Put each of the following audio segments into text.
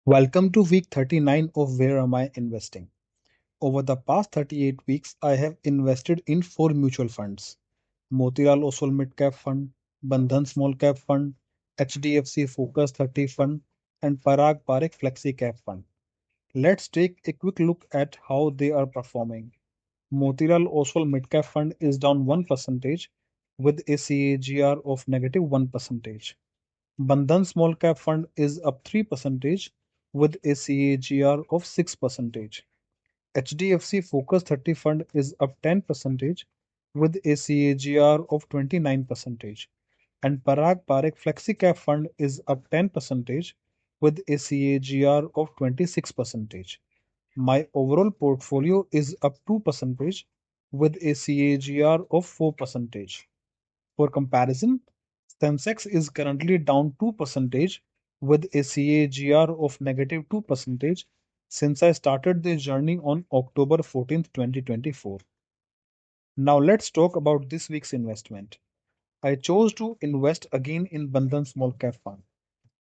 Welcome to week 39 of Where Am I Investing? Over the past 38 weeks, I have invested in four mutual funds: Motilal Oswal Mid Cap Fund, Bandhan Small Cap Fund, HDFC Focused 30 Fund, and Parag Parikh Flexi Cap Fund. Let's take a quick look at how they are performing. Motilal Oswal Mid Cap Fund is down 1% with a CAGR of negative 1%. Bandhan Small Cap Fund is up 3% with a CAGR of 6%. HDFC Focus 30 Fund is up 10% with a CAGR of 29%. And Parag Parikh Flexi Cap Fund is up 10% with a CAGR of 26%. My overall portfolio is up 2% with a CAGR of 4%. For comparison, Sensex is currently down 2% with a CAGR of negative 2% since I started this journey on October 14th, 2024. Now let's talk about this week's investment. I chose to invest again in Bandhan Small Cap Fund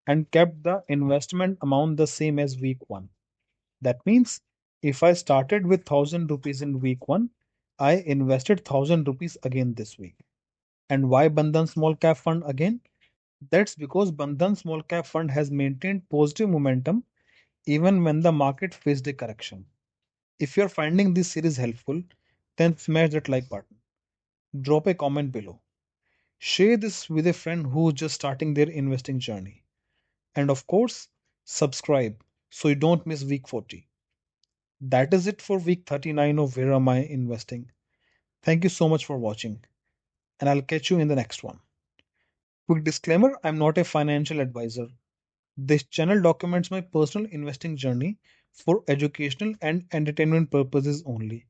and kept the investment amount the same as week 1. That means if I started with 1000 rupees in week 1, I invested 1000 rupees again this week. And why Bandhan Small Cap Fund again? That's because Bandhan Small Cap Fund has maintained positive momentum even when the market faced a correction. If you're finding this series helpful, then smash that like button. Drop a comment below. Share this with a friend who's just starting their investing journey. And of course, subscribe so you don't miss week 40. That is it for week 39 of Where Am I Investing. Thank you so much for watching, and I'll catch you in the next one. Quick disclaimer: I'm not a financial advisor. This channel documents my personal investing journey for educational and entertainment purposes only.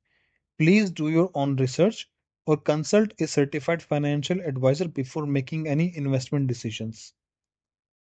Please do your own research or consult a certified financial advisor before making any investment decisions.